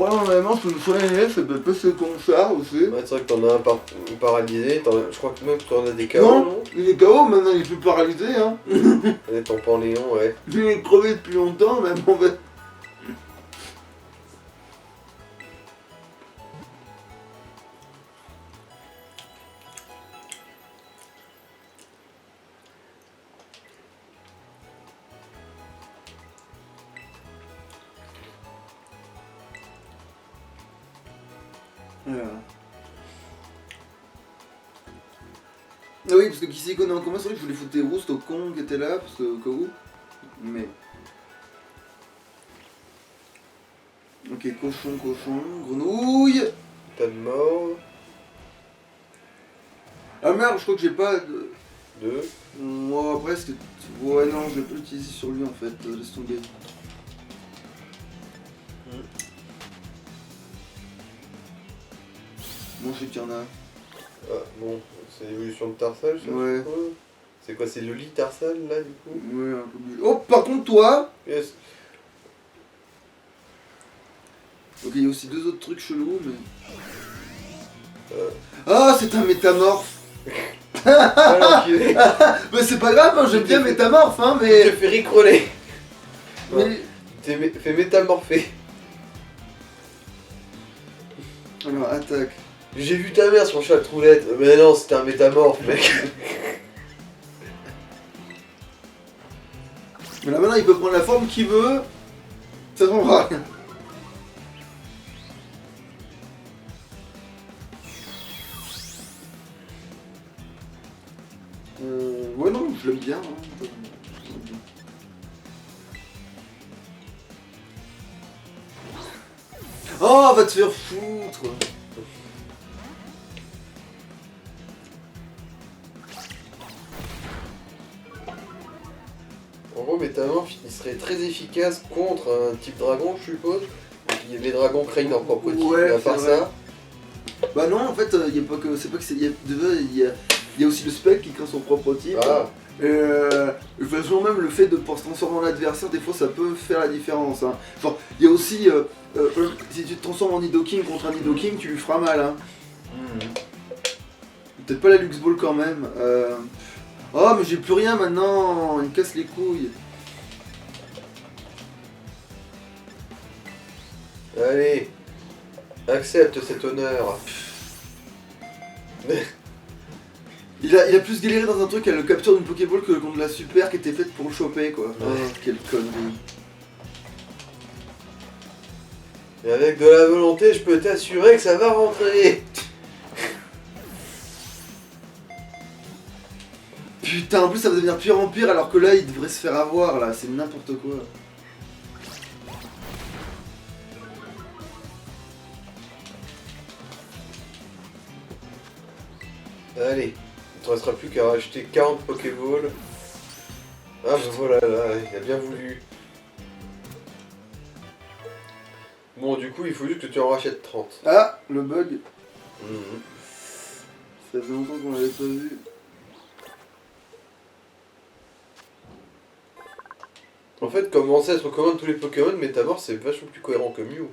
problème dans les manches, que soit les nerfs, ça peut passer comme ça aussi. Ouais, c'est vrai que t'en as un paralysé, je crois que même que t'en as des KO, Non, il est KO, maintenant il est plus paralysé, hein. T'as ton Panléon, ouais. Il est crevé depuis longtemps, mais bon, ben... Voilà. Ah oui, parce que qui s'y connaît en commun, c'est vrai que je voulais foutre des roustes au con qui était là, parce que au cas où. Mais. Ok, cochon, grenouille. Pas de mort. Ah merde, je crois que j'ai pas de. 2. Moi après c'était. Ouais, non, je vais pas l'utiliser sur lui en fait, laisse tomber. Bon, je sais qu'il y en a. Ah, bon, c'est l'évolution de Tarsal, ça. Ouais. C'est quoi, c'est le lit Tarsal là du coup? Ouais, un peu mieux. Oh, par contre, toi. Yes. Ok, il y a aussi deux autres trucs chelous, mais. Ah, c'est un métamorphe. Ah, l'enculé. Mais c'est pas grave, hein, j'aime bien métamorphe, hein, Je mais. te fais ricroler. Mais. T'es fait métamorpher. Alors, attaque. J'ai vu ta mère sur le chat roulette. Mais non, c'était un métamorphe, mec. Mais là maintenant, il peut prendre la forme qu'il veut. Ça changera rien. Ouais, non, je l'aime bien. Hein. Oh, va te faire foutre. En gros, métamorphe, il serait très efficace contre un type dragon, je suppose. Les dragons craignent leur propre type, Ouais, mais à part c'est vrai. ça. Bah non, en fait, il y a pas que. C'est pas que c'est. Il y a aussi le spec qui crée son propre type. Ah, Et de toute façon, même le fait de pouvoir se transformer en adversaire, des fois ça peut faire la différence. Hein. Genre, il y a aussi. Si tu te transformes en Nidoking contre un Nidoking, tu lui feras mal. Hein. Peut-être pas la Lux Ball quand même. Oh, mais j'ai plus rien maintenant, il me casse les couilles. allez, accepte cet honneur. Il a plus galéré dans un truc à le capture d'une Pokéball que contre la super qui était faite pour le choper quoi. Ouais. Oh, quelle connerie. Et avec de la volonté, je peux t'assurer que ça va rentrer. Putain, en plus ça va devenir pire en pire alors que là il devrait se faire avoir là, c'est n'importe quoi. Allez, il te restera plus qu'à racheter 40 Pokéballs. Ah bah voilà, là, il a bien voulu. Bon, du coup, il faut juste que tu en rachètes 30. Ah, le bug. Mhm. Ça faisait longtemps qu'on l'avait pas vu. En fait, comme ancêtre commande tous les Pokémon, Métamorph c'est vachement plus cohérent que Mew.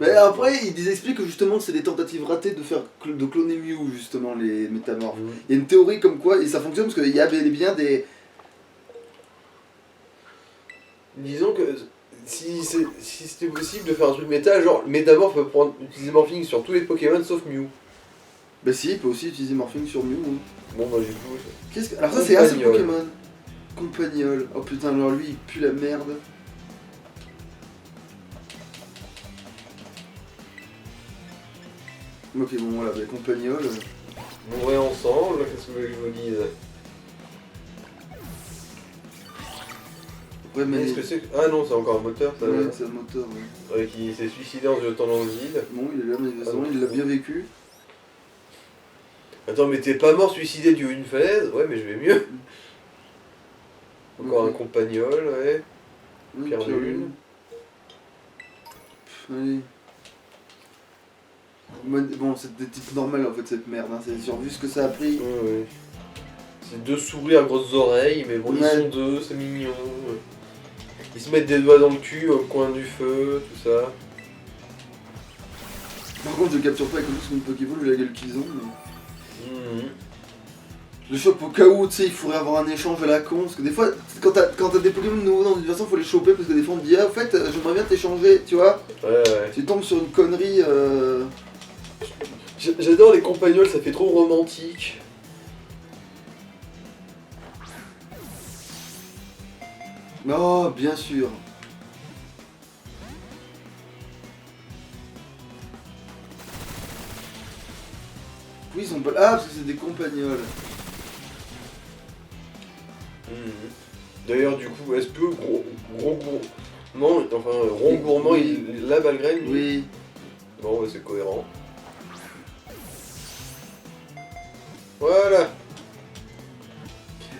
Mais après, ils expliquent que justement c'est des tentatives ratées de cloner Mew, justement, les métamorphes. Mhm. Il y a une théorie comme quoi, et ça fonctionne parce qu'il y a bel et bien des. Disons que si c'était possible de faire un truc méta, genre Métamorph peut utiliser Morphing sur tous les Pokémon sauf Mew. Bah si, il peut aussi utiliser Morphing sur Mew. Hein. Bon bah du coup... Qu'est-ce que. Alors ça c'est un seul Compagnol. Pokémon. Compagnol. Oh putain, alors lui il pue la merde. Ok, bon voilà, bah, Compagnol. Mourir ensemble, qu'est-ce que vous voulez que je vous dise? Ouais, mais. Qu'est-ce que c'est que... Ah non, c'est encore un moteur, ça. Ouais, c'est un moteur, ouais. Ouais, qui s'est suicidé en se jetant dans le vide. Bon, il est là, manifestement, Ah, il l'a bien vécu. Attends, mais t'es pas mort suicidé du haut d'une falaise? Ouais, mais je vais mieux. Encore Ok. un compagnol, ouais. Ouais, Pierre de Pierre Lune. Allez. Bon, c'est des types normales en fait cette merde, hein. C'est sur vu ce que ça a pris. Ouais, ouais. C'est deux souris à grosses oreilles, mais bon, Ouais. ils sont deux, c'est mignon. Ils se mettent des doigts dans le cul au coin du feu, tout ça. Par contre, je capture pas avec tous mes Pokéball vu la gueule qu'ils ont. Mais... Mhm. Je le chope au cas où, tu sais, il faudrait avoir un échange à la con. Parce que des fois, quand t'as des Pokémon nouveaux dans une version, faut les choper parce que des fois on te dit, ah, en fait, j'aimerais bien t'échanger, tu vois. Ouais. Tu tombes sur une connerie. J'adore les compagnols, ça fait trop romantique. Oh, bien sûr. Oui, ils sont pas. Ah, parce que c'est des compagnols. Mhm. D'ailleurs, du coup, est-ce que gros gourmand, enfin rond gourmand, Oui. il a Balgrène lui Oui. Bon, ouais, c'est cohérent. Voilà.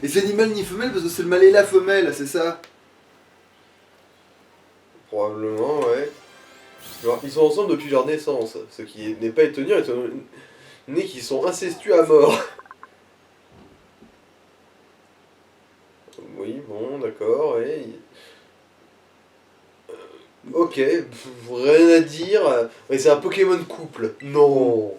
Et c'est ni mâle ni femelle parce que c'est le mâle et la femelle, c'est ça. Probablement, ouais. Alors, ils sont ensemble depuis leur naissance, ce qui n'est pas étonnant étant donné qu'ils sont incestueux à mort. Oui, bon, d'accord, ouais. Ok, rien à dire. Mais c'est un Pokémon couple. Non.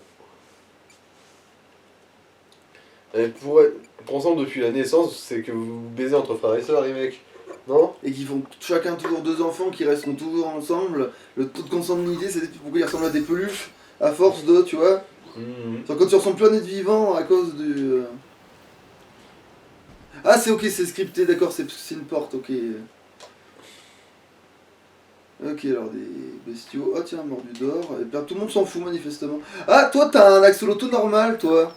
Et pour être ensemble depuis la naissance, c'est que vous vous baisez entre frères et sœurs, les mecs. Non? Et qui font chacun toujours 2 enfants qui resteront toujours ensemble. Le taux de consanguinité, c'est pourquoi ils ressemblent à des peluches à force de, tu vois. Mhm. Genre quand tu ressembles plus à un être vivant à cause du. Ah, c'est ok, c'est scripté, d'accord, c'est une porte, ok. Ok, alors des bestiaux. Oh tiens, mordu d'or. Et bien tout le monde s'en fout manifestement. Ah, toi t'as un axoloto normal, toi.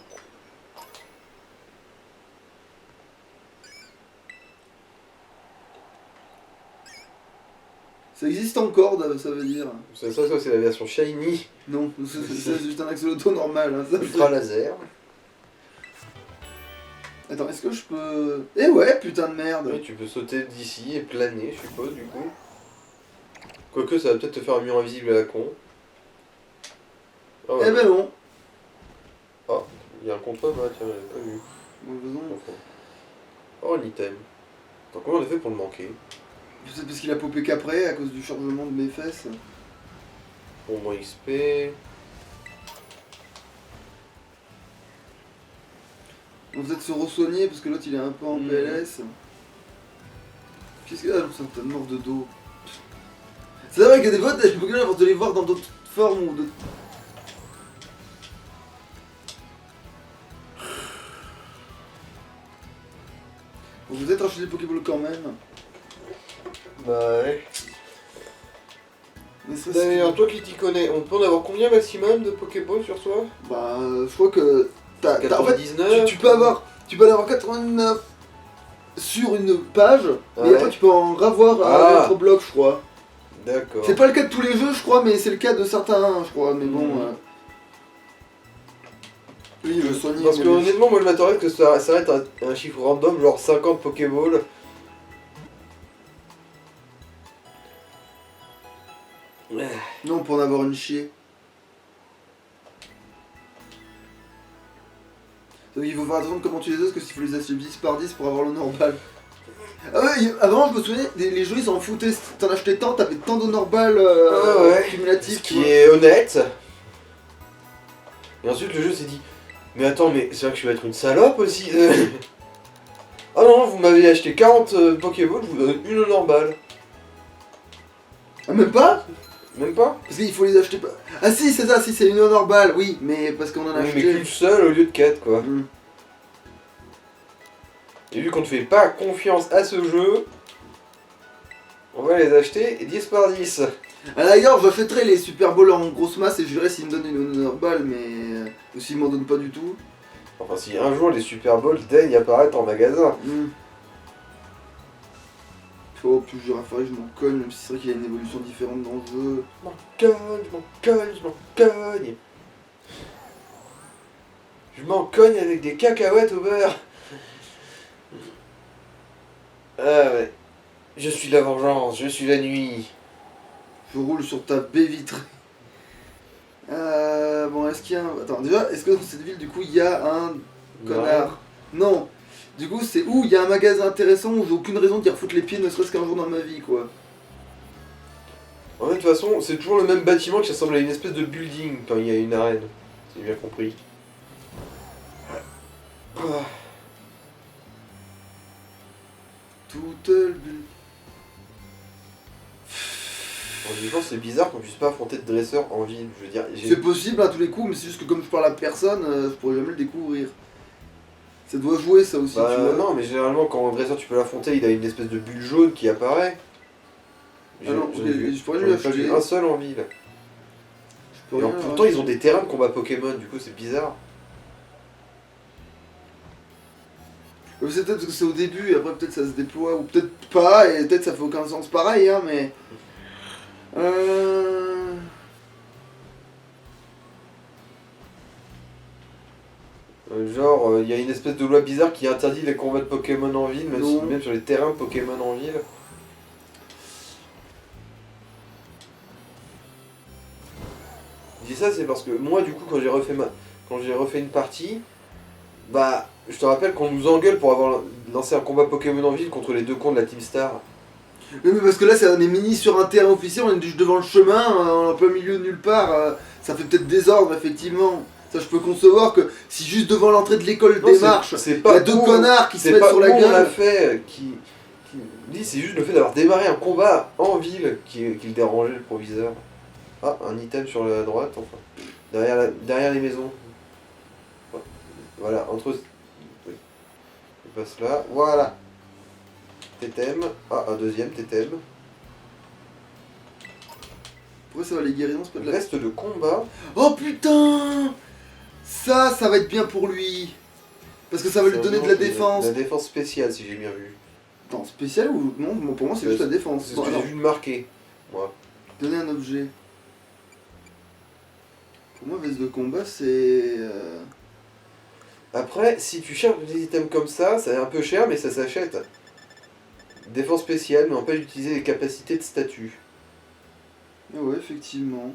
Ça existe encore, ça veut dire. Ça, c'est la version shiny. Non, c'est juste un axoloto normal. Hein, ça, Ultra laser. Attends, est-ce que je peux... Eh ouais, putain de merde. Oui, tu peux sauter d'ici et planer, je suppose, du coup. Quoique, ça va peut-être te faire un mur invisible à la con. Ah, Eh ben non. Ah, il y a un contre là, tiens, j'avais pas vu. Bon, faisons. Enfin. Oh, un item. Attends, comment on a fait pour le manquer? C'est parce qu'il a popé qu'après, à cause du chargement de mes fesses. Bon, moins XP. On va peut-être se re-soigner parce que l'autre il est un peu en PLS. Qu'est-ce que... Ah non, c'est un tas de mort de dos. C'est vrai qu'il y a des fois, t'as des Pokémon avant de les voir dans d'autres formes ou d'autres... Bon, vous êtes racheté des Pokéballs quand même. Bah ouais. Mais ça, D'ailleurs, toi qui t'y connais, on peut en avoir combien maximum de Pokéballs sur soi? Bah, je crois que... En fait, 99. tu peux en avoir 89 sur une page, mais Ouais. après tu peux en ravoir à un autre bloc, je crois. D'accord. C'est pas le cas de tous les jeux, je crois, mais c'est le cas de certains, je crois. Mais bon. Oui, je soigne. Parce que honnêtement, moi je m'attendais que ça reste un chiffre random, genre 50 Pokéballs. Non, pour en avoir une chier. Donc il faut faire attention de comment tu les as, parce que s'il faut les acheter 10 par 10 pour avoir le normal. Ah ouais, avant je me souvenais, les jeux ils s'en foutaient, t'en achetais tant, t'avais tant de normal ouais. cumulatif. Ce qui est honnête. Et ensuite le jeu s'est dit, mais attends, mais c'est vrai que je vais être une salope aussi. Ah non, vous m'avez acheté 40 Pokéballs, je vous donne une normale. Ah, même pas? Même pas? Parce qu'il faut les acheter pas. Ah si, c'est ça, si c'est une normale, oui, mais parce qu'on en a Oui, mais acheté. qu'une seule au lieu de 4 quoi. Hmm. Et vu qu'on ne fait pas confiance à ce jeu, on va les acheter 10 par 10. À la rigueur, j'achèterai les Super Bowls en grosse masse et je verrai s'ils me donnent une normale, mais. Ou s'ils m'en donnent pas du tout. Enfin, si un jour les Super Bowls daignent apparaître en magasin. Oh, plus je rafraîchis, je m'en cogne, même si c'est vrai qu'il y a une évolution différente dans le jeu. Je m'en cogne, je m'en cogne, je m'en cogne. Je m'en cogne avec des cacahuètes au beurre. Ah ouais. Je suis la vengeance, je suis la nuit. Je roule sur ta baie vitrée. Bon, est-ce qu'il y a un... Attends, déjà, est-ce que dans cette ville, du coup, il y a un connard? Non. Du coup, c'est où il y a un magasin intéressant où j'ai aucune raison d'y refoutre les pieds, ne serait-ce qu'un jour dans ma vie, quoi. En fait, toute façon, c'est toujours le même bâtiment qui ressemble à une espèce de building quand il y a une arène. Si j'ai bien compris. Ah. Toute le but. En même temps, c'est bizarre qu'on puisse pas affronter de dresseurs en ville. Je veux dire, C'est possible à tous les coups, mais c'est juste que comme je parle à personne, je pourrais jamais le découvrir. Ça doit jouer ça aussi, bah, tu vois. non, mais généralement, quand un dresseur tu peux l'affronter, il a une espèce de bulle jaune qui apparaît. Ah non, J'en ai vu- je pourrais j'en lui ai pas vu acheter. un seul en ville. Je peux Et rien pourtant, acheter. ils ont des terrains de combat Pokémon, du coup, c'est bizarre. C'est peut-être parce que c'est au début, et après peut-être ça se déploie, ou peut-être pas, et peut-être ça fait aucun sens pareil, hein, mais... Genre, il y a une espèce de loi bizarre qui interdit les combats de Pokémon en ville, Non. même sur les terrains de Pokémon en ville. Je dis ça, c'est parce que moi, du coup, quand j'ai refait une partie, bah, je te rappelle qu'on nous engueule pour avoir lancé un combat Pokémon en ville contre les deux cons de la Team Star. Oui, mais parce que là, on est mini sur un terrain officiel, on est juste devant le chemin, on est en plein milieu de nulle part, ça fait peut-être désordre, effectivement. Ça, je peux concevoir que si juste devant l'entrée de l'école Non, des marches, c'est il y pas a deux nous, connards qui se c'est mettent pas sur la nous, on l'a gueule. fait, qui dit, c'est juste le fait d'avoir démarré un combat en ville qui le dérangeait, le proviseur. Ah, un item sur la droite, enfin. Derrière les maisons. Voilà, entre... Oui. Il passe là, voilà. Totem. Ah, un deuxième totem. Pourquoi ça va les guérisons, c'est pas de la... Veste de combat. Oh putain! Ça va être bien pour lui. Parce que ça va lui donner de la défense. La défense spéciale, si j'ai bien vu. Attends, spécial ou non? Pour moi, c'est juste la défense. C'est ce Bon, que j'ai alors, vu de marquer, moi. donner un objet. Pour moi, veste de combat, c'est... Après, si tu cherches des items comme ça est un peu cher, mais ça s'achète. Défense spéciale, mais empêche d'utiliser les capacités de statut. Ah ouais, effectivement.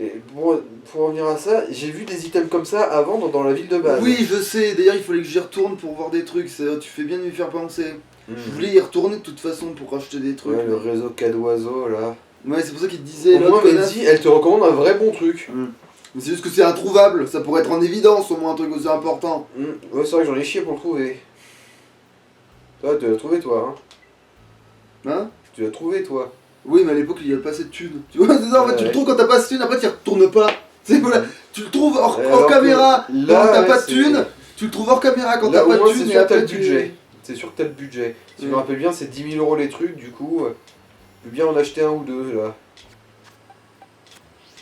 Et pour revenir à ça, j'ai vu des items comme ça à vendre dans la ville de base. Oui, je sais. D'ailleurs, il fallait que j'y retourne pour voir des trucs. Tu fais bien de m'y faire penser. Mhm. Je voulais y retourner de toute façon pour acheter des trucs. Ouais, le réseau Cadoiseau là. Ouais, c'est pour ça qu'il te disait... Au moins, l'autre connasse. Mehdi, elle te recommande un vrai bon truc. Mais c'est juste que c'est introuvable. Ça pourrait être en évidence, au moins un truc aussi important. Ouais, c'est vrai que j'en ai chié pour le trouver. Toi, tu l'as trouvé toi, hein. Hein? Tu l'as trouvé toi. Oui, mais à l'époque, il y avait pas assez de thunes. Tu vois, c'est ça, en fait, tu le Ouais. trouves quand t'as pas assez de thunes, après tu y retournes pas. C'est voilà, tu le trouves hors Alors que caméra là, quand t'as ouais, pas de c'est- thunes, tu le trouves hors caméra quand Là, t'as au pas moins, de c'est thunes, et sûr que t'as après le tu... budget. C'est sûr que t'as le budget. Si je me Ouais. rappelle bien, c'est 10 000 € les trucs, du coup, je peux bien en acheter un ou deux là.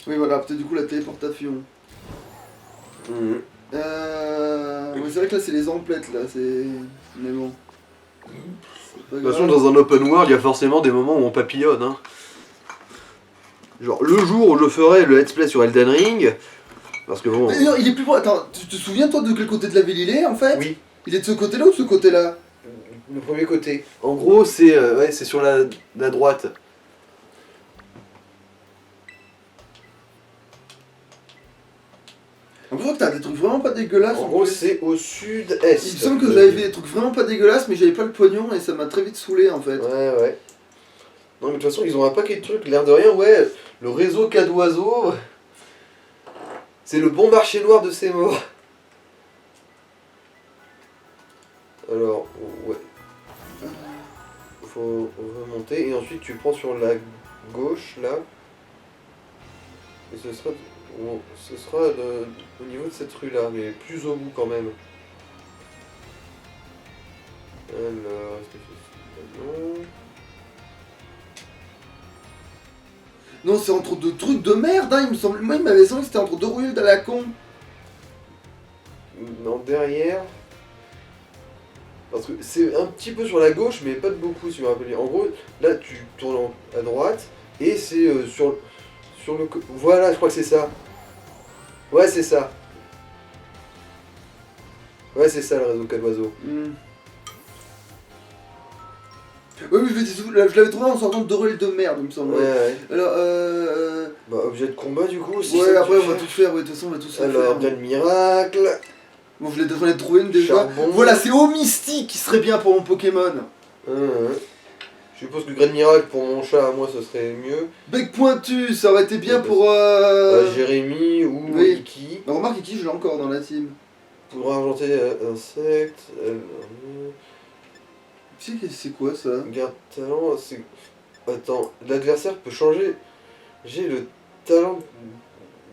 Oui, voilà, peut-être du coup la téléportation. Mhm. Ouais, c'est vrai que là, c'est les emplettes, là, c'est... Mais bon... C'est pas De toute façon, grave. dans un open world, il y a forcément des moments où on papillonne. Hein. Genre, le jour où je ferai le let's play sur Elden Ring, parce que bon... Mais non, il est plus proche. Attends, tu te souviens, toi, de quel côté de la ville il est, en fait? Oui, Il est de ce côté-là ou de ce côté-là? le premier côté. En gros, c'est ouais, c'est sur la droite. En plus, t'as des trucs vraiment pas dégueulasses. En en gros, plus. c'est au sud-est. Il me semble que j'avais fait des trucs vraiment pas dégueulasses, mais j'avais pas le pognon et ça m'a très vite saoulé en fait. Ouais, ouais. Non, mais de toute façon, ils ont un paquet de trucs, l'air de rien, ouais. Le réseau Cadoiseau, c'est le bon marché noir de ces morts. Alors, ouais. Faut remonter, et ensuite tu prends sur la gauche, là. Et ce sera au niveau de cette rue-là, mais plus au bout quand même. Alors, est-ce que c'est... Non. Non, c'est entre deux trucs de merde, hein, il me semble. Moi, il m'avait semblé que c'était entre deux ruelles à la con. Non, derrière. Parce que c'est un petit peu sur la gauche, mais pas de beaucoup, si je me rappelle bien. En gros, là, tu tournes à droite, et c'est sur le... Voilà, je crois que c'est ça. Ouais, c'est ça. Ouais, c'est ça, le réseau Cadoiseau. Oui, oui, je l'avais trouvé en sortant de deux ruelles de merde, il me semble. Ouais, ouais. Alors, Bah, objet de combat, du coup, si ouais, ça, après, tu on va fais. tout faire, ouais, de toute façon, on va tout ça Alors, faire. Graine Miracle. Bon, j'en ai trouvé une déjà. Charbon. Voilà, c'est Eau Mystique qui serait bien pour mon Pokémon. Je suppose que Grain de Miracle pour mon chat, à moi, ce serait mieux. Bec pointu, ça aurait été bien pour... Jérémy ou oui. Iki. Mais remarque, Iki, je l'ai encore dans la team. Pour argenter insecte. Tu sais, c'est quoi ça? Garde talent, c'est. Attends, l'adversaire peut changer. J'ai le talent.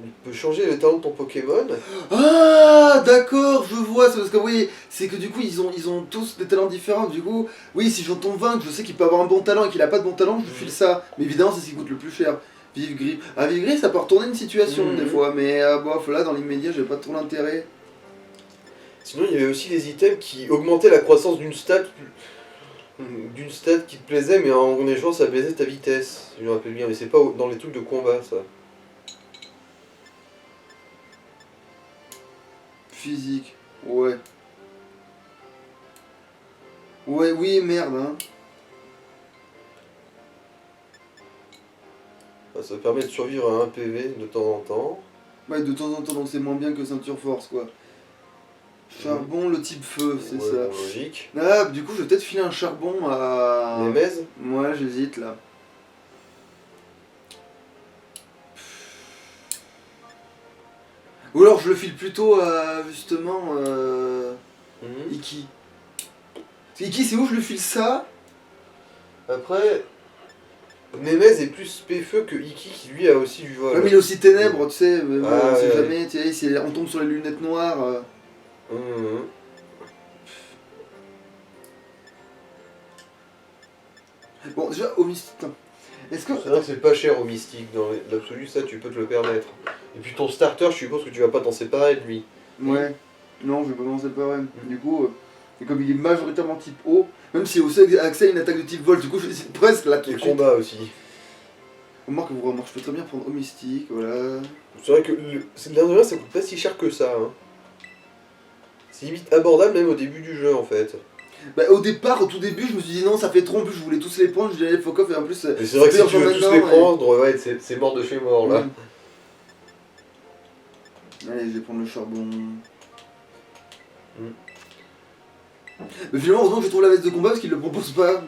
Il peut changer le talent de ton Pokémon. Ah, d'accord, je vois, c'est parce que oui, c'est que du coup, ils ont tous des talents différents. Du coup, oui, si j'en tombe 20, que je sais qu'il peut avoir un bon talent et qu'il a pas de bon talent, je lui file ça. Mais évidemment, c'est ce qui coûte le plus cher. Vive Gris. Ah, Vive Gris, ça peut retourner une situation des fois, mais bof, là, dans l'immédiat, j'ai pas trop l'intérêt. Sinon, il y avait aussi les items qui augmentaient la croissance d'une stat. D'une stat qui te plaisait, mais en échange, ça baissait ta vitesse. Si je me rappelle bien, mais c'est pas dans les trucs de combat, ça. Physique, ouais. Ouais, oui, merde, hein. Ça permet de survivre à un PV de temps en temps. Ouais, de temps en temps, donc c'est moins bien que ceinture force, quoi. Charbon, le type feu, c'est Ouais, ça. bon, logique. Ah, du coup, je vais peut-être filer un charbon à... Nemez. Ouais, j'hésite, là. Ou alors, je le file plutôt à, justement, Iki. Iki, c'est où je le file ça? Après, Nemez est plus spé-feu que Iki qui lui a aussi du vol. Ouais, mais il est aussi ténèbres, tu sais, mais bon, Ah, on sait ouais, jamais, tu sais, si on tombe sur les lunettes noires... Mhm. Bon, déjà, au mystique, est-ce que... C'est vrai que c'est pas cher au mystique, dans l'absolu, ça tu peux te le permettre. Et puis ton starter, je suppose que tu vas pas t'en séparer de lui. Ouais, non, je vais pas m'en séparer. Du coup, et comme il est majoritairement type O, même si aussi accès à une attaque de type vol, du coup, je décide presque là tout Et de suite. combat aussi. Remarque, je peux très bien prendre au mystique, voilà. C'est vrai que c'est l'air de rien, ça coûte pas si cher que ça. Hein. C'est limite abordable même au début du jeu en fait. Bah, au départ, au tout début, je me suis dit non, ça fait trop, en plus, je voulais tous les prendre, je disais fuck off, et en plus. Mais c'est vrai que si tu veux tous les et... prendre, ouais, c'est mort de chez mort là. Allez, je vais prendre le charbon. Mais finalement, heureusement que je trouve la veste de combat parce qu'il le propose pas.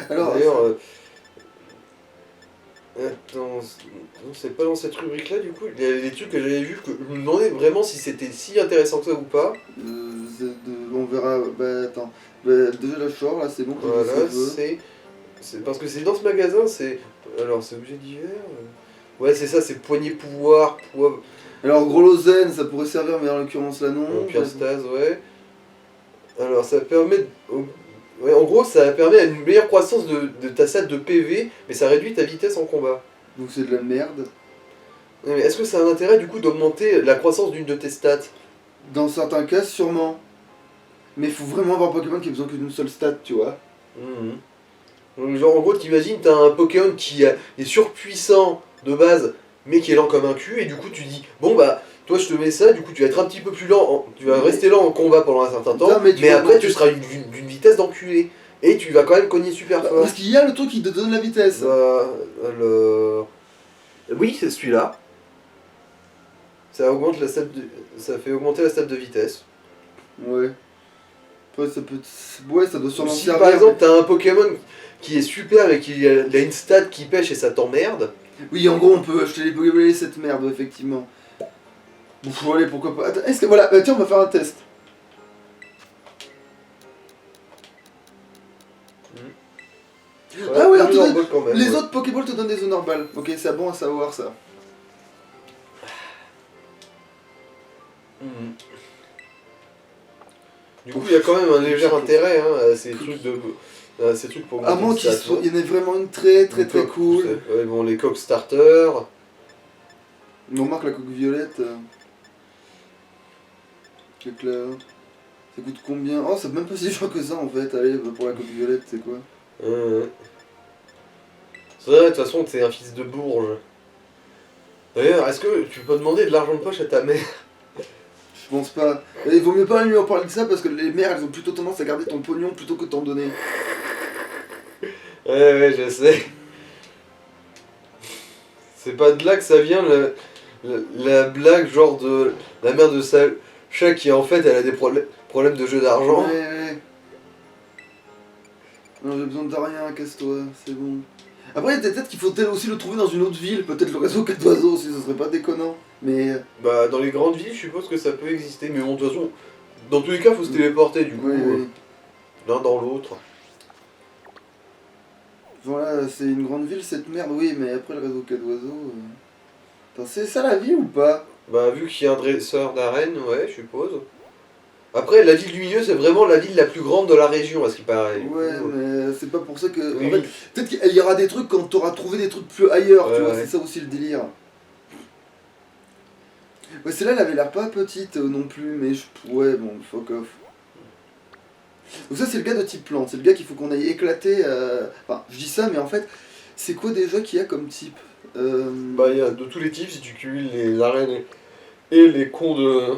Alors. D'ailleurs, attends, non, c'est pas dans cette rubrique là du coup. Il y a des trucs que j'avais vu que je me demandais vraiment si c'était si intéressant que ça ou pas. On verra. Bah, attends. Bah, déjà, le short, là, c'est bon. Voilà, c'est parce que c'est dans ce magasin, c'est. Alors, c'est objet divers. Ouais, c'est ça, c'est poignée pouvoir, poids. Alors, gros Lozen, ça pourrait servir, mais en l'occurrence là, non. Pierstase, ouais. Alors, ça permet. Ouais, en gros, ça permet une meilleure croissance de ta stat de PV, mais ça réduit ta vitesse en combat. Donc, c'est de la merde. Mais est-ce que ça a un intérêt du coup d'augmenter la croissance d'une de tes stats? Dans certains cas, sûrement. Mais il faut vraiment avoir un Pokémon qui a besoin que d'une seule stat, tu vois. Donc, genre, en gros, t'imagines, t'as un Pokémon qui est surpuissant de base, mais qui est lent comme un cul, et du coup, tu dis, bon bah. Toi, je te mets ça, du coup, tu vas être un petit peu plus lent, tu vas rester lent en combat pendant un certain temps, Non, mais après, tu seras d'une vitesse d'enculé. Et tu vas quand même cogner super fort. Parce qu'il y a le truc qui te donne la vitesse. Alors... Oui, c'est celui-là. Ça augmente la stat ça fait augmenter la stat de vitesse. Ouais. Ouais, ça peut... Ouais, ça doit sûrement Si servir. par exemple, t'as un Pokémon qui est super et qui a une stat qui pêche et ça t'emmerde. Oui, en gros, on peut acheter les Pokéballs cette merde, effectivement. Bon, allez, pourquoi pas. Attends, est-ce que. Voilà, tiens, on va faire un test. Ah ouais, attendez, les autres Pokéballs te donnent des Honor Balls. Ok, c'est bon à savoir ça. Du coup, il y a quand même un léger intérêt hein, à ces trucs de. Ces trucs pour à moins qu'il y en ait vraiment une très cool. Ouais, bon, les coques starter. On remarque la coque violette. C'est clair. Ça coûte combien? Oh, c'est même pas si cher que ça en fait. Allez, pour la coque violette, c'est quoi? C'est vrai, de toute façon, t'es un fils de bourge. D'ailleurs, est-ce que tu peux demander de l'argent de poche à ta mère? Je pense pas. Il vaut mieux pas lui en parler de ça parce que les mères elles ont plutôt tendance à garder ton pognon plutôt que t'en donner. Ouais, je sais. C'est pas de là que ça vient la blague genre de la mère de Sacha qui en fait elle a des problèmes de jeu d'argent. Ouais. Non, j'ai besoin de rien, casse-toi, c'est bon. Après, peut-être qu'il faut aussi le trouver dans une autre ville, peut-être le réseau 4 oiseaux aussi, ce serait pas déconnant. Mais. Bah, dans les grandes villes, je suppose que ça peut exister, mais bon, de toute façon, dans tous les cas, faut se téléporter, du coup, Oui, oui. l'un dans l'autre. Voilà, c'est une grande ville cette merde, oui, mais après le réseau 4 oiseaux. Attends, c'est ça la vie ou pas? Bah, vu qu'il y a un dresseur d'arène, ouais, je suppose. Après, la ville du milieu, c'est vraiment la ville la plus grande de la région, à ce qui paraît. Du Ouais, coup, mais c'est pas pour ça que. oui, En fait, oui. peut-être qu'il y aura des trucs quand t'auras trouvé des trucs plus ailleurs, tu Ouais, vois, ouais. c'est ça aussi le délire. Ouais, celle-là, elle avait l'air pas petite non plus, mais ouais, bon, fuck off. Donc, ça, c'est le gars de type plante, c'est le gars qu'il faut qu'on aille éclater. Enfin, je dis ça, mais en fait, c'est quoi déjà qu'il y a comme type Bah, il y a de tous les types, si tu cumules les arènes et les cons de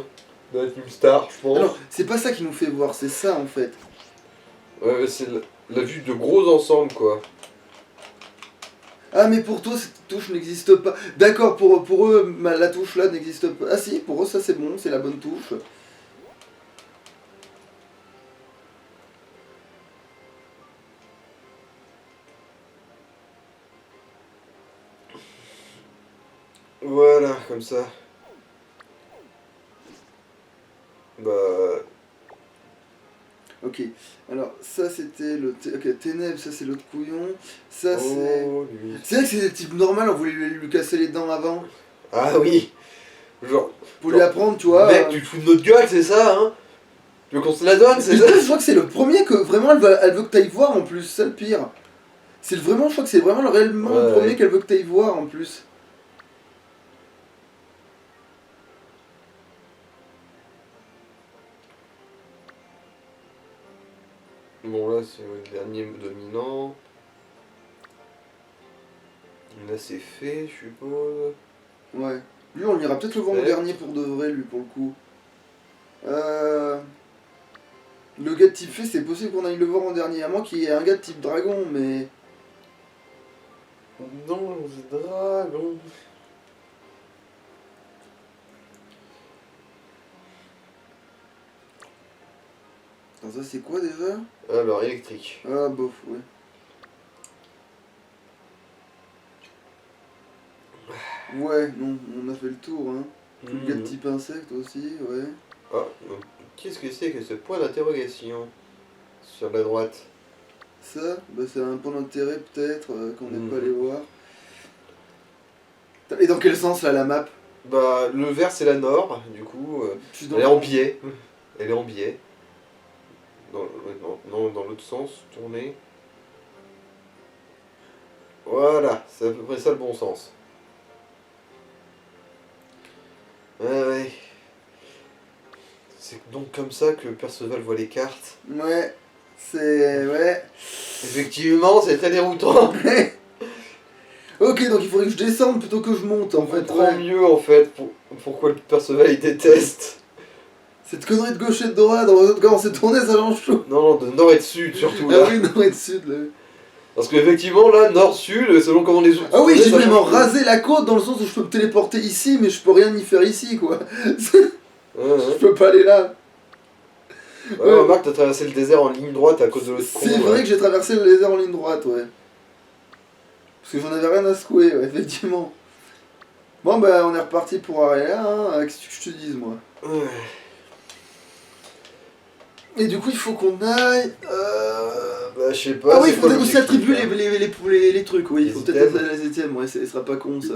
la Team Star, je Ah pense. non, c'est pas ça qui nous fait voir, c'est ça en fait. Ouais, c'est la vue de gros ensembles, quoi. Ah, mais pour toi, cette touche n'existe pas. D'accord, pour eux, la touche là n'existe pas. Ah, si, pour eux, ça c'est bon, c'est la bonne touche. Voilà, comme ça. Bah, Ok, alors ça c'était le. Ok, Ténèbres, ça c'est l'autre couillon. Ça c'est. oh, lui. C'est vrai que c'est des types normal, on voulait lui casser les dents avant. Ah oui. Genre, Pour lui apprendre, tu vois. mec, tu te fous de notre gueule, c'est ça, hein? Tu veux qu'on se la donne, c'est Je ça? crois que c'est le premier que vraiment elle veut que t'ailles voir en plus, c'est ça le pire. Je crois que c'est vraiment réellement le premier Ouais. qu'elle veut que t'ailles voir en plus. Bon, là, c'est le dernier dominant. Là, c'est fait, je suppose. Ouais. Lui, on ira peut-être le voir en Peut-être. dernier pour de vrai, lui, pour le coup. Le gars de type fée, c'est possible qu'on aille le voir en dernier. À moins qu'il y ait un gars de type dragon, mais. Non, c'est dragon. Attends, ça c'est quoi déjà? Alors, électrique. Ah, bof, ouais. Ouais, non, on a fait le tour, hein. Le gars de type insecte aussi, ouais. Ah, donc, qu'est-ce que c'est que ce point d'interrogation sur la droite? Ça, bah, c'est un point d'intérêt peut-être qu'on n'est pas Mhm. allé voir. Et dans quel sens là la map? Bah, le vert, c'est la nord, du coup. Je suis dans Elle est le- en biais. Elle est en biais. Non, dans l'autre sens, tourner. Voilà, c'est à peu près ça le bon sens. Ouais. C'est donc comme ça que Perceval voit les cartes. Ouais, c'est. Ouais. Effectivement, c'est très déroutant. Ok, donc il faudrait que je descende plutôt que je monte en On fait. comprend Ouais. mieux en fait pourquoi le Perceval il déteste. Cette connerie de gauche et de droite, quand on s'est tourné, ça change chaud. Non, de nord et de sud surtout Ah là. oui, nord et de sud là. Parce qu'effectivement là, nord-sud, selon comment les autres. Ah oui, j'ai ça même change tout. rasé la côte dans le sens où je peux me téléporter ici, mais je peux rien y faire ici quoi. Je peux pas aller là. Ouais, remarque, t'as traversé le désert en ligne droite à cause de l'autre con. C'est vrai que j'ai traversé le désert en ligne droite, ouais. Parce que j'en avais rien à secouer, ouais, effectivement. Bon, bah, on est reparti pour Aria, hein. Qu'est-ce que je te dise, moi? Ouais. Et du coup, il faut qu'on aille. Bah, je sais pas. Ah oui, il c'est quoi faudrait aussi l'objectif, attribuer là les trucs, oui. Il Les faut peut-être items. les items, ouais, ce sera pas con ça.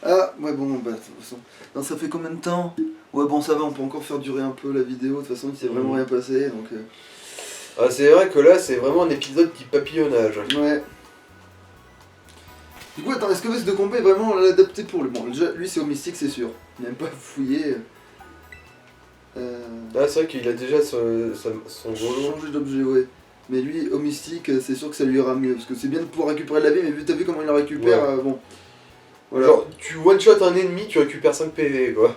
Ah, ouais, bon, bah, de toute façon. Non, ça fait combien de temps? Ouais, bon, ça va, on peut encore faire durer un peu la vidéo. De toute façon, il s'est vraiment rien passé, donc. Ah, c'est vrai que là, c'est vraiment un épisode type papillonnage. Ouais. Du coup, attends, est-ce que Vest de combat est vraiment adapté pour lui? Bon, déjà, lui, c'est au mystique, c'est sûr. Il n'aime pas fouiller. Ah, c'est vrai qu'il a déjà son volo. Changer d'objet, ouais. Mais lui, au mystique, c'est sûr que ça lui ira mieux. Parce que c'est bien de pouvoir récupérer la vie, mais vu t'as vu comment il la récupère, Ouais. bon. Voilà. Genre, tu one-shot un ennemi, tu récupères 5 PV, quoi.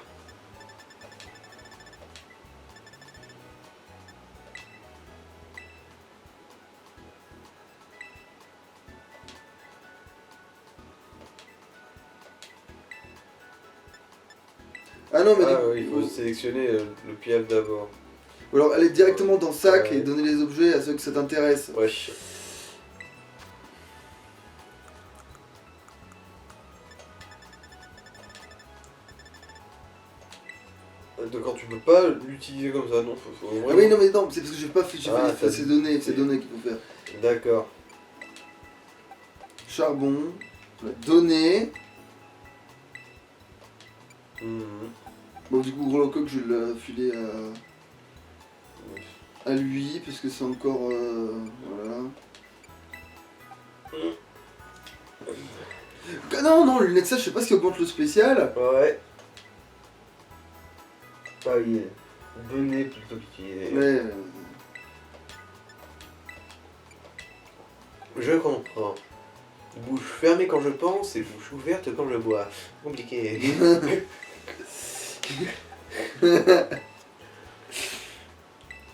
Ah non, mais Ah du coup, oui, il faut sélectionner le piège d'abord. Ou alors aller directement dans le sac Ouais. et donner les objets à ceux que ça t'intéresse. Ouais. D'accord, tu peux pas l'utiliser comme ça, non, faut Ah vraiment... oui, non, mais non, c'est parce que j'ai pas fait, Ah, t'as ces dit. données, Oui. qu'il faut faire. D'accord. Charbon, données. Mhm. Bon, du coup, gros Lecoq, je vais le filer à lui, parce que c'est encore. Voilà. Non, non, lunettes ça, je sais pas ce qui augmente le spécial. Ouais. Ah oui, donner plutôt qu'utiliser. Mais. Je comprends. Bouche fermée quand je pense et bouche ouverte quand je bois. Compliqué.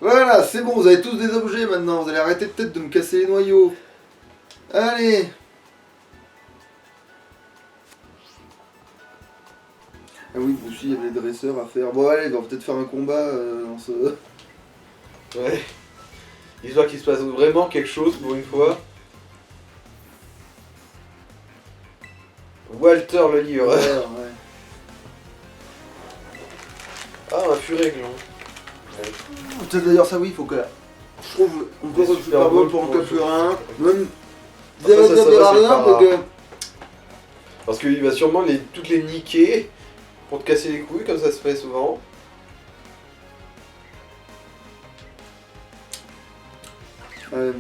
Voilà, c'est bon, vous avez tous des objets maintenant, vous allez arrêter peut-être de me casser les noyaux. Allez. Ah oui, aussi il y avait des dresseurs à faire. Bon allez, on va peut-être faire un combat dans ce... Ouais. Histoire qu'il se passe vraiment quelque chose pour une fois. Walter le livreur. ouais. Ah, un furéglant. Ouais. Peut-être d'ailleurs ça oui, il faut que... Je trouve encore Des un Super Bowl pour un Bowl capurin. Même... Après, Ça ça, va ça servir va, à c'est rien pas parce que... Parce qu'il va sûrement toutes les niquer pour te casser les couilles, comme ça se fait souvent. Euh,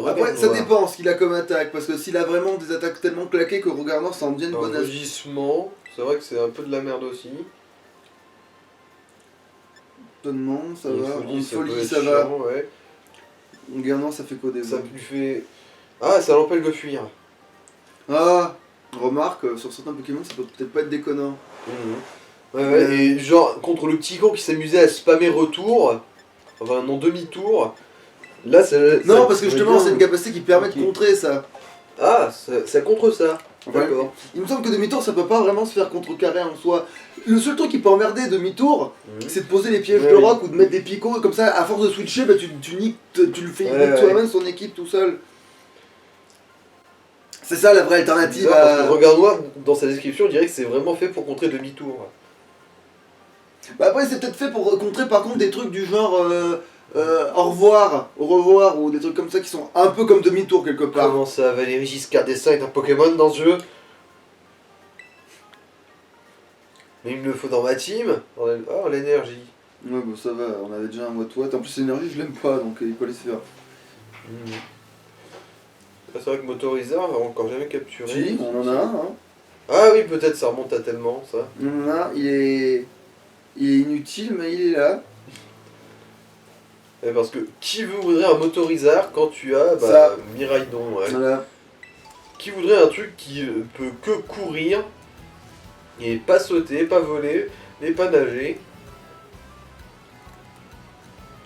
Après, ça dépend ce qu'il a comme attaque, parce que s'il a vraiment des attaques tellement claquées que regardant ça en devient une Un bonne attaque. rugissement, c'est vrai que c'est un peu de la merde aussi. Étonnement, ça Une va. folie, En ça peut folie, être ça va. chiant, ouais. En gardant, ça fait quoi des Ça voix lui fait... Ah, ça l'empêche de fuir. Ah, remarque, sur certains Pokémon, ça peut peut-être pas être déconnant. Ouais, et genre, contre le petit con qui s'amusait à spammer retour, enfin non, demi-tour, là ça... Non, ça parce que pourrait justement, bien- c'est une capacité qui permet Ok. de contrer ça. Ah, ça contre ça. D'accord. Il me semble que demi-tour, ça peut pas vraiment se faire contrecarrer en soi. Le seul truc qui peut emmerder demi-tour, c'est de poser les pièges Ouais, de oui. rock ou de mettre des picots, comme ça, à force de switcher, bah, tu niques, tu le fais Ouais, niquer toi-même son équipe tout seul. C'est ça la vraie C'est alternative bizarre, parce que à... Regard Noir, dans sa description, on dirait que c'est vraiment fait pour contrer demi-tour. Bah après, c'est peut-être fait pour contrer par contre des trucs du genre au revoir, ou des trucs comme ça qui sont un peu comme demi-tour quelque part. Comment ça, Valéry Giscard d'Estaing est un Pokémon dans ce jeu? Mais il me le faut dans ma team. Oh, l'énergie. Ouais, bah ça va, on avait déjà un Watt-Watt. En plus, l'énergie, je l'aime pas, donc il peut laisser faire. Ah, c'est vrai que Motorizar, on l'a encore jamais capturé. Si, on en a un, hein. Ah oui, peut-être ça remonte à tellement, ça. On en a un, il est inutile, mais il est là. Ouais, parce que qui voudrait un Motorizar quand tu as Ça. Miraidon, ouais. Voilà. Qui voudrait un truc qui peut que courir et pas sauter, pas voler, et pas nager.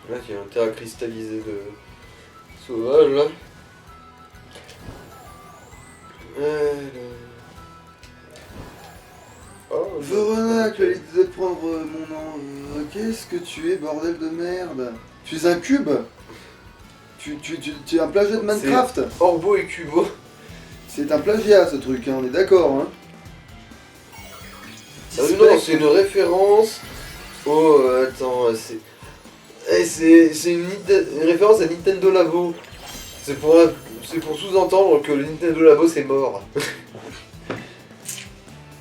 Là, il y a un terrain cristallisé de sauvage, là. Oh, Veronac, l'idée de prendre mon nom. Qu'est-ce que tu es, bordel de merde? Tu es un cube? Tu es un plagiat de Minecraft? Orbo et Cubo. C'est un plagiat ce truc, hein, on est d'accord, hein? Ah non, c'est une référence au... attends, c'est une référence à Nintendo Labo. C'est pour sous-entendre que le Nintendo Labo c'est mort.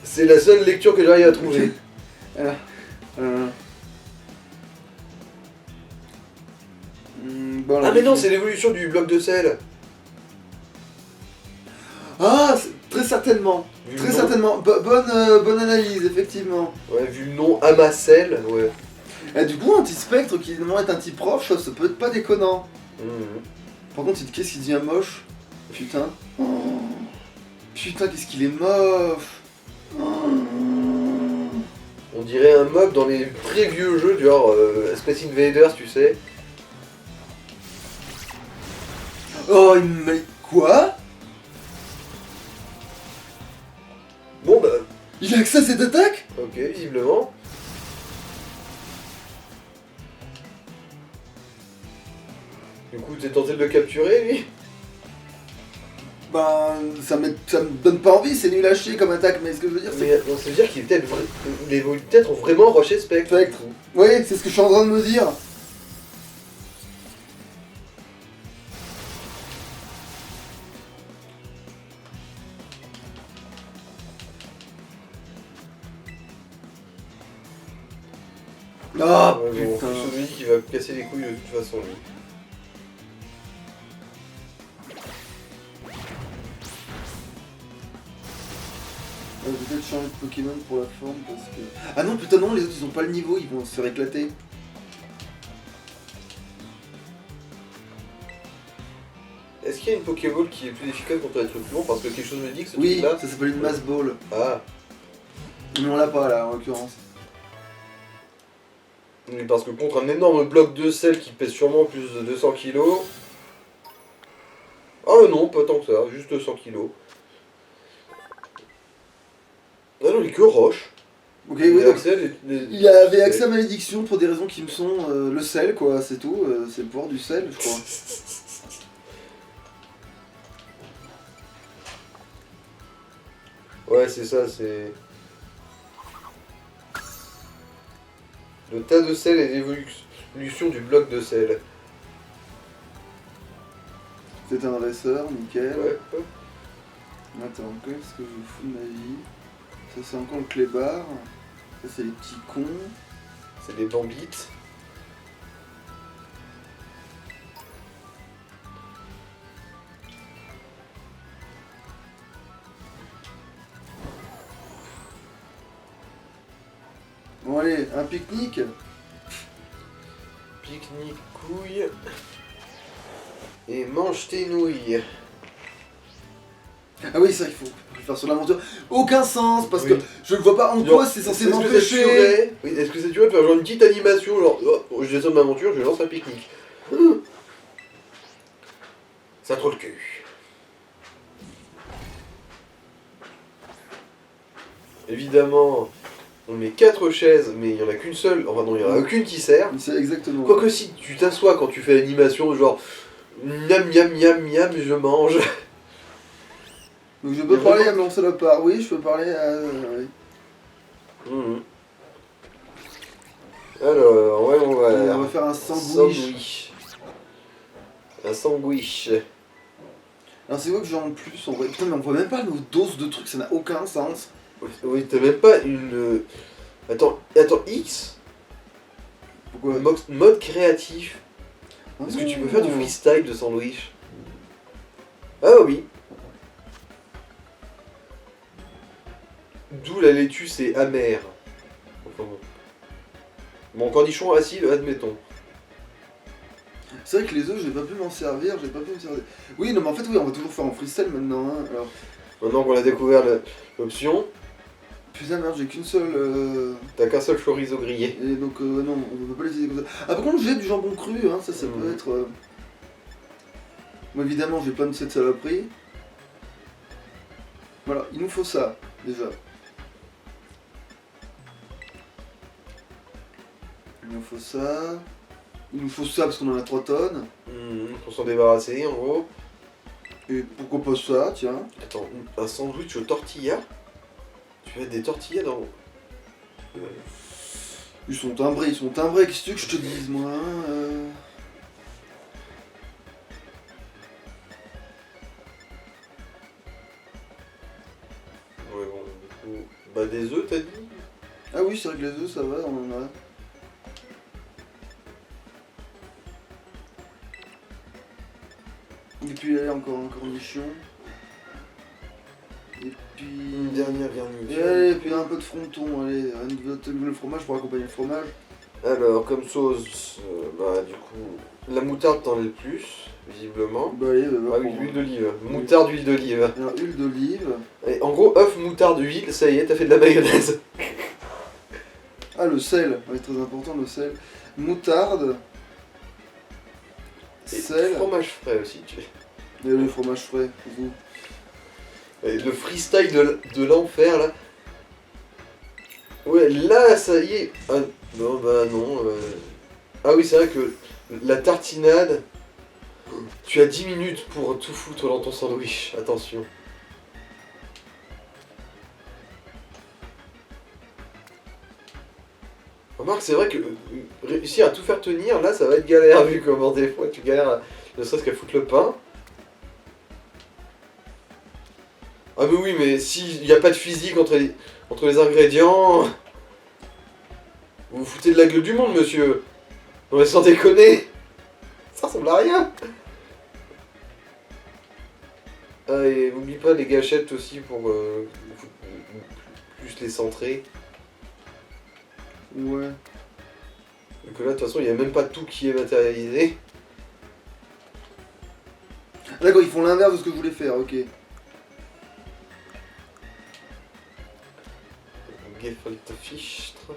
C'est la seule lecture que j'arrive à trouver. Bon, Ah mais non, c'est l'évolution du bloc de sel. Ah, très certainement. Vu le Très nom. certainement. Bonne analyse, effectivement. Ouais, vu le nom Amacel, ouais. Et du coup, un petit spectre qui demande être un petit proche, ça peut être pas déconnant. Par contre, qu'est-ce qu'il devient moche? Putain. Oh. Putain, qu'est-ce qu'il est moche. Oh. On dirait un mob dans les très vieux jeux du genre Space Invaders, tu sais. Oh, il m'a... Quoi? Bon bah, Il a accès à cette attaque? ok, visiblement. Du coup, t'es tenté de le capturer, lui? Ben, ça me donne pas envie, c'est nul à chier comme attaque, mais ce que je veux dire, c'est... Mais ça veut dire qu'il est peut-être il évolue peut-être vraiment Rocher Spectre. Spectre. Oui, c'est ce que je suis en train de me dire. Ah, Ouais, bon, putain. je me dis qu'il va casser les couilles de toute façon, lui. Je vais peut-être changer de Pokémon pour la forme parce que... Ah non, putain non, les autres ils ont pas le niveau, ils vont se faire éclater. Est-ce qu'il y a une Pokéball qui est plus efficace contre les trucs longs? Parce que quelque chose me dit que ce Oui, truc-là... ça s'appelle une Mass Ball. Ah, Mais on l'a pas là, en l'occurrence. oui, parce que contre un énorme bloc de sel qui pèse sûrement plus de 200 kg... Ah non, pas tant que ça, juste 200 kg. Ah non, il est que roche. Ok, Il oui, a donc... accès à Il avait accès à malédiction pour des raisons qui me sont le sel quoi, c'est tout, c'est le pouvoir du sel je crois. Ouais, c'est ça, c'est... Le tas de sel et l'évolution du bloc de sel. C'est un dresseur, nickel. Ouais. Attends, qu'est-ce que je fous de ma vie? Ça c'est encore le clébard. Ça c'est les petits cons. C'est des bambites. Bon allez, un pique-nique. Pique-nique, couille. Et mange tes nouilles. Ah oui ça il faut faire sur l'aventure. Aucun sens parce Oui. que je ne vois pas en quoi c'est censé m'empêcher. Oui, est-ce que ça tuerait de faire genre une petite animation, genre oh, je descends de ma monture, je lance un pique-nique. C'est un trop le cul. Évidemment, on met 4 chaises, mais il n'y en a qu'une seule, enfin non, il n'y en a aucune qui sert. C'est exactement. Quoique si tu t'assois quand tu fais l'animation, genre miam miam miam miam, je mange. Donc je peux parler à mon salopard, oui je peux parler à... oui. Mhm. Alors, ouais, on On va faire un sandwich. Un sandwich. Alors c'est quoi que j'ai en plus en vrai? Putain mais on voit même pas nos doses de trucs, ça n'a aucun sens. Oui, t'as même pas une... Attends, X. Pourquoi? Mode créatif. Est-ce que tu peux faire du Oh. freestyle de sandwich? Ah oui. D'où la laitue, c'est amer. Enfin bon. Bon, cornichon acide, admettons. C'est vrai que les œufs, j'ai pas pu m'en servir, j'ai pas pu me servir. Oui, non, mais en fait, oui, on va toujours faire en freestyle maintenant. Hein. Alors, Maintenant qu'on a découvert l'option, putain, merde, j'ai qu'une seule. t'as qu'un seul chorizo grillé. Et donc, non, on peut pas les utiliser comme ça. Ah, par contre, j'ai du jambon cru, hein, ça peut être. Moi, évidemment, j'ai plein de cette saloperie. Voilà, il nous faut ça, déjà. Il nous faut ça. Il nous faut ça parce qu'on en a 3 tonnes. Pour s'en débarrasser, en gros. Et pourquoi pas ça, tiens. Attends, un sandwich aux tortillas? Tu veux mettre des tortillas dans... Ils sont timbrés, qu'est-ce que tu veux que je te dise, moi hein, Ouais, bon, du coup... Bah, des œufs, t'as dit? Ah oui, c'est vrai que les œufs, ça va, on en a. Et puis, allez, encore un cornichon. Et puis... Une dernière Et garniture. allez, puis un peu de fronton, allez, le fromage pour accompagner le fromage. Alors, comme sauce, bah, du coup... La moutarde t'en est le plus, visiblement. Bah allez, Ah oui, l'huile d'olive. Moutarde, huile d'olive. Alors, huile d'olive. Et en gros, œuf, moutarde, huile, ça y est, t'as fait de la mayonnaise. Ah, le sel, ouais, très important le sel. Moutarde. Et Sel. fromage frais aussi, tu sais. Et le fromage frais. Vous. Et le freestyle de l'enfer là. Ouais, là ça y est. Ah, non, bah non. Ah oui, c'est vrai que la tartinade. Tu as 10 minutes pour tout foutre dans ton sandwich. Attention. Remarque, c'est vrai que réussir à tout faire tenir, là ça va être galère vu comment des fois tu galères ne serait-ce qu'à foutre le pain. Ah mais oui, mais s'il n'y a pas de physique entre les ingrédients... Vous vous foutez de la gueule du monde, monsieur. Non mais sans déconner. Ça ressemble à rien. Ah et n'oublie pas les gâchettes aussi pour plus les centrer. Ouais. Donc là de toute façon il n'y a même pas tout qui est matérialisé. D'accord, ils font l'inverse de ce que je voulais faire, ok. Gefilte Fichtre.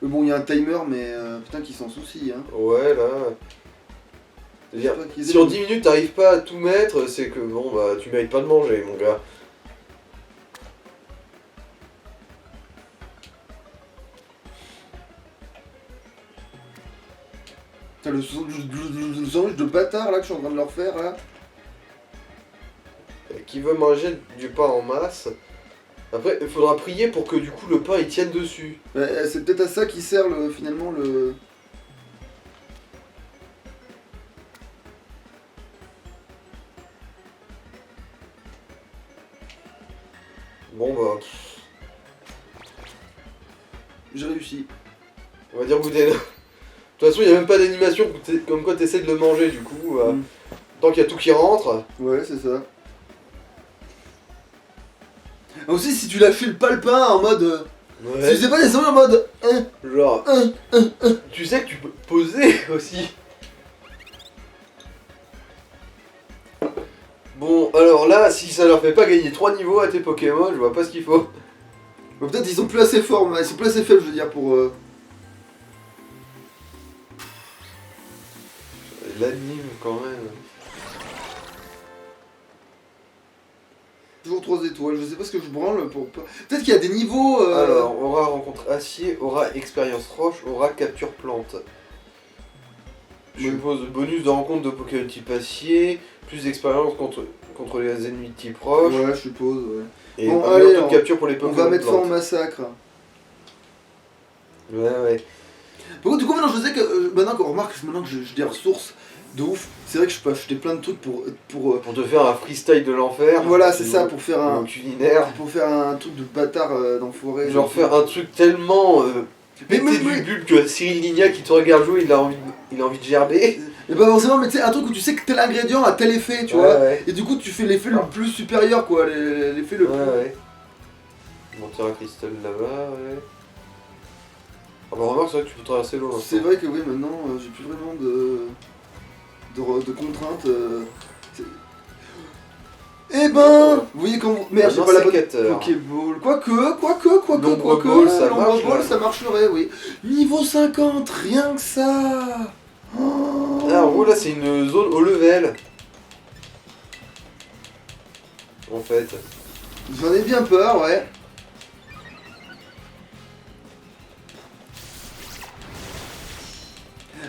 Mais bon, il y a un timer, mais putain, qui s'en soucie, hein. Ouais là. C'est-à-dire, Je sais pas qu'ils si en aiment. 10 minutes t'arrives pas à tout mettre, c'est que bon bah tu mérites pas de manger mon gars. Putain, le sandwich de bâtard là que je suis en train de leur faire là. Qui veut manger du pain en masse. Après, il faudra prier pour que du coup le pain il tienne dessus. C'est peut-être à ça qui sert finalement le. Bon bah, J'ai réussi. on va dire boudin. De toute façon, il n'y a même pas d'animation comme quoi t'essaies de le manger du coup. Tant qu'il y a tout qui rentre. Ouais, c'est ça. Aussi, si tu lâches pas le pain en mode. Si tu Ouais. sais pas descendre en mode. Genre, tu sais que tu peux poser aussi. Bon, alors là, si ça leur fait pas gagner 3 niveaux à tes Pokémon, je vois pas ce qu'il faut. Bon, peut-être ils sont plus assez forts, mais ils sont plus assez faibles, je veux dire, pour. L'anime quand même. Toujours 3 étoiles, je sais pas ce que je branle pour. Peut-être qu'il y a des niveaux. Alors, aura rencontre acier, aura expérience roche, aura capture plante. Je Ouais. suppose bonus de rencontre de Pokémon type acier, plus d'expérience contre les ennemis type roche, Ouais, je suppose, ouais. et Bon, un allez, meilleur taux de capture pour les On Pokémon va mettre fin au plantes. massacre. Ouais. Par contre, du coup, maintenant je sais que. Maintenant qu'on remarque, maintenant que j'ai des ressources de ouf, c'est vrai que je peux acheter plein de trucs pour. Pour te faire un freestyle de l'enfer. Voilà, c'est ça, niveau- pour faire niveau un. culinaire. Pour faire un truc de bâtard d'enfoiré. Genre faire un truc tellement pété mais- du bulbe que Cyril Lignac qui te regarde jouer, il a envie de gerber. Mais pas forcément, mais tu sais, un truc où tu sais que tel ingrédient a tel effet, tu Ouais, vois. ouais. Et du coup, tu fais l'effet le plus supérieur, quoi. L'effet le plus. Ouais. Monter un cristal là-bas, ouais. Ah bah remarque, c'est vrai que tu peux traverser l'eau. C'est vrai que oui, maintenant, j'ai plus vraiment de contraintes. Eh ben, vous voyez quand vous... Merde, j'ai Un pas la bonne... sécateur. Pokéball. Quoique, L'ombre ball, ça l'ombre marche, ball, là. ça marcherait, oui. Niveau 50, rien que ça. Oh. Ah, en gros, là, c'est une zone au level. En fait. J'en ai bien peur, ouais.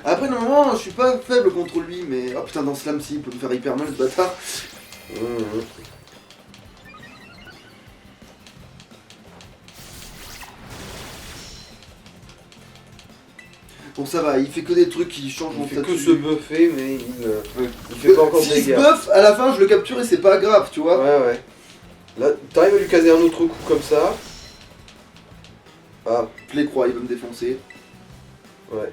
Après, normalement, je suis pas faible contre lui, mais... Oh putain, dans Slam, si, il peut me faire hyper mal, ce bâtard. Bon, ça va, il fait que des trucs qui changent Il mon fait que statut. se buffer, mais il fait pas encore de S'il se dégâts. buff, à la fin, je le capture et c'est pas grave, tu vois. Ouais. Là, t'arrives à lui caser un autre coup comme ça. Ah, Je les crois, il va me défoncer. ouais.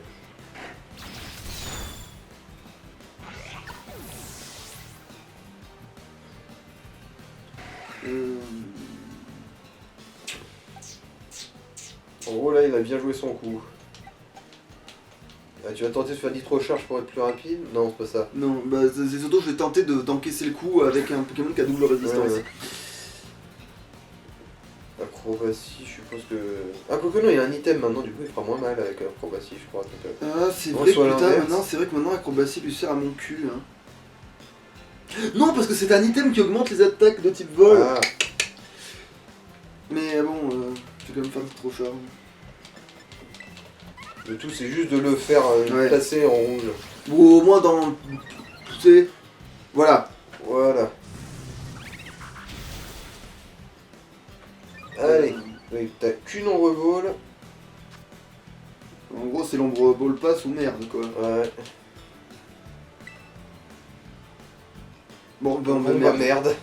En gros, là, il a bien joué son coup. Ah, tu vas tenter de faire d'hydrocharge pour être plus rapide? Non, c'est pas ça. Non, bah c'est surtout je vais tenter d'encaisser le coup avec un Pokémon qui a double résistance. Ouais. Acrobatie, je suppose que... Ah, quoique non, il y a un item maintenant, du coup il fera moins mal avec acrobatie, je crois. Donc, Ah, c'est non, vrai que soit putain, l'inverse. maintenant acrobatie lui sert à mon cul. Hein. Non, parce que c'est un item qui augmente les attaques de type vol. Ah, Mais bon, je vais quand même faire trop charme. le tout c'est juste de le faire Ouais. placer en rouge. Ou au moins dans. Tu sais. Voilà. Voilà. Allez, oui, t'as qu'une ombre ball. En gros, c'est l'ombre ball pass ou merde quoi. Ouais. Bon, ben on va Bon, bah merde. merde.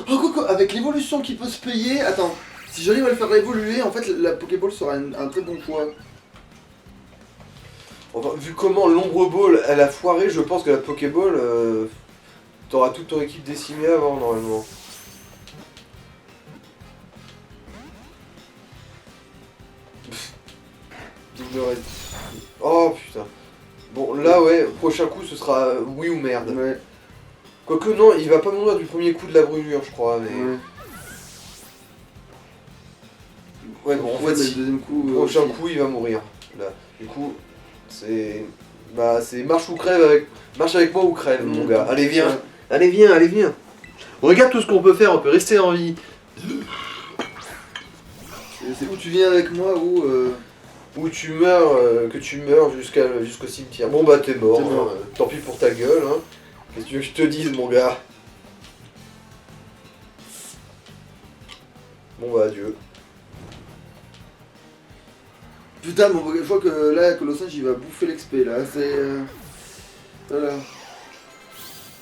Oh, Coco, avec l'évolution qui peut se payer. Attends, si j'arrive à le faire évoluer, en fait, la Pokéball sera un très bon choix. Enfin, vu comment l'ombre ball elle a foiré, je pense que la Pokéball, t'auras toute ton équipe décimée avant normalement. Double raid. Oh putain. Bon là ouais, prochain coup ce sera oui ou merde. Ouais, Quoique non, il va pas mourir du premier coup de la brûlure je crois, mais... ouais. Ouais bon en Ouais, fait, mais le deuxième coup. prochain aussi. coup il va mourir. Là. Du coup, c'est... Bah c'est marche ou crève avec... Marche avec moi ou crève mon gars. Allez viens. Ouais. Allez viens, allez viens. Regarde tout ce qu'on peut faire, on peut rester en vie. C'est où tu viens avec moi ou. Ou tu meurs, que tu meurs jusqu'au cimetière. Bon bah t'es mort, T'es mort. tant pis pour ta gueule. Hein. Qu'est-ce que tu veux que je te dise mon gars? Bon bah adieu. Putain, bon, je vois que là, Colossinge il va bouffer l'XP là. C'est. Voilà.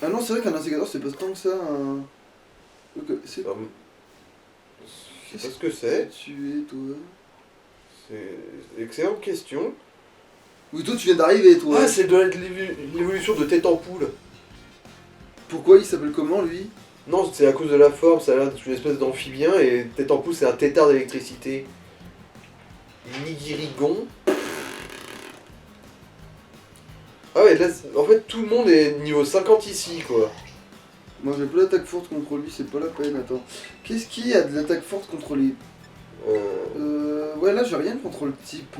Ah non, c'est vrai qu'un insécateur c'est pas tant que ça. Ok, c'est. Je sais pas ce que c'est. Tu es toi. C'est excellente question. Oui, toi tu viens d'arriver toi. Ah, c'est de l'évolution de tête en poule. Pourquoi il s'appelle comment lui? Non, c'est à cause de la forme, ça a l'air d'être une espèce d'amphibien et tête en poule c'est un tétard d'électricité. Nigirigon. Ah ouais, là, en fait tout le monde est niveau 50 ici quoi. Moi j'ai pas d'attaque forte contre lui, c'est pas la peine, attends. Qu'est-ce qu'il y a de l'attaque forte contre les. Ouais, là j'ai rien contre le type.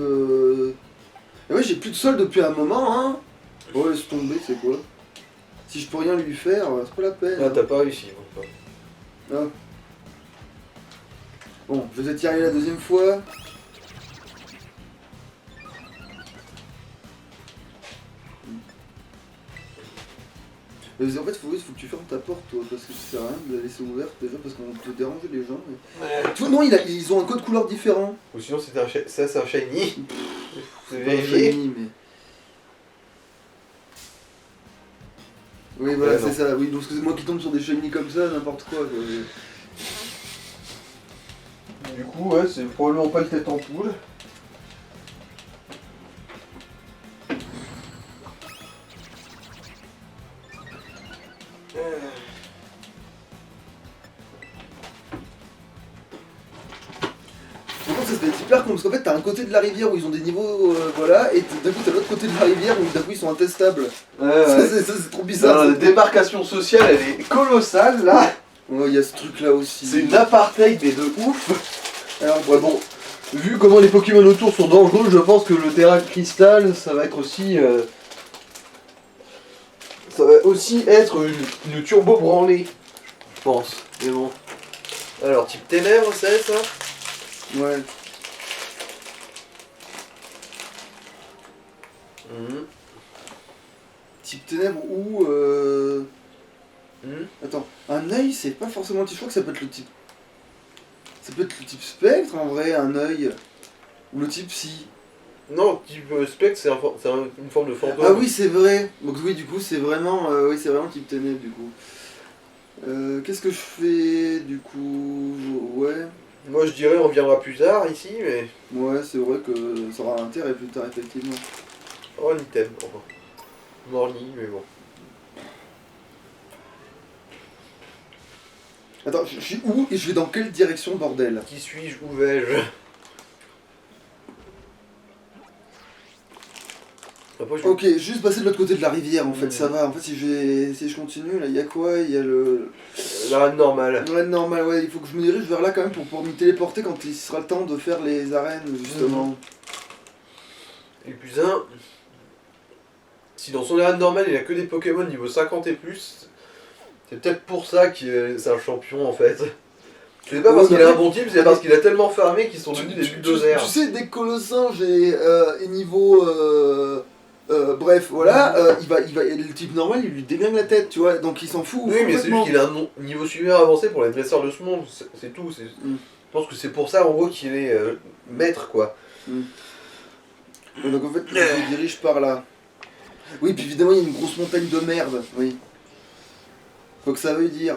Et ouais, j'ai plus de sol depuis un moment, hein. Oh, laisse tomber, c'est quoi? Si je peux rien lui faire, c'est pas la peine. Ah t'as pas réussi. Bon. Ah. Bon, je vais peut-être y arriver la deuxième fois. Mais en fait, faut que tu fermes ta porte, toi, parce que ça sert à rien de la laisser ouverte déjà, parce qu'on peut déranger les gens. Mais... Tu vois, non, ils ont un code couleur différent. Ou sinon c'était un ça c'est un shiny. C'est Pas vérifié. shiny, mais... Oui, voilà, Ouais, c'est non. ça. Oui, donc c'est moi qui tombe sur des shiny comme ça, n'importe quoi. Du coup ouais c'est probablement pas le tête en poule. Par contre, ça c'est hyper con, parce qu'en fait, t'as un côté de la rivière où ils ont des niveaux, voilà, et d'un coup, t'as l'autre côté de la rivière où d'un coup, ils sont intestables. Ça, c'est trop bizarre. Alors, ça. la démarcation sociale elle est colossale là. Ouais, il y a ce truc-là aussi. C'est une apartheid mais de ouf. Alors, Ouais bon, vu comment les Pokémon autour sont dangereux, je pense que le Terra Crystal ça va être aussi... ça va aussi être une turbo branlée. Je pense. Mais bon. Alors type ténèbres c'est ça? Ouais. Type ténèbres ou... Attends, un œil, c'est pas forcément le type. Je crois que ça peut être le type... Ça peut être le type spectre, en vrai, un œil. Ou le type psy. Non, type spectre c'est une forme de fantôme. Ah oui, c'est vrai. Donc oui, du coup, c'est vraiment... oui, c'est vraiment type ténèbres, du coup. Qu'est-ce que je fais, du coup... Ouais. Moi je dirais on reviendra plus tard ici, mais... Ouais, c'est vrai que ça aura intérêt plus tard, effectivement. Oh, un item, enfin. Morny, mais bon. Attends, je suis où et je vais dans quelle direction, bordel? Qui suis-je? Où vais-je? Après, Ok, juste passer de l'autre côté de la rivière en fait, Mhm. ça va. En fait, si je continue, là, il y a quoi? Il y a le. la reine normale. Ouais, normal, ouais, il faut que je me dirige vers là quand même pour m'y téléporter quand il sera le temps de faire les arènes, justement. Et puis ça, si dans son arène normale il a que des Pokémon niveau 50 et plus, c'est peut-être pour ça que c'est un champion en fait. C'est pas parce Ouais, qu'il a bah, un bon type, c'est parce qu'il a tellement farmé qu'ils sont devenus des Tu bulldozers. sais, dès que Colossinge est niveau. Bref, voilà, le type normal, il lui déglingue la tête, tu vois, donc il s'en fout Oui, mais c'est juste complètement. qu'il a un niveau super avancé pour les dresseurs de ce monde, c'est tout. Mm. Je pense que c'est pour ça en gros qu'il est maître quoi. Mm. Ouais, donc en fait, je me dirige par là. Oui, puis évidemment, il y a une grosse montagne de merde, oui. Faut que ça veuille dire.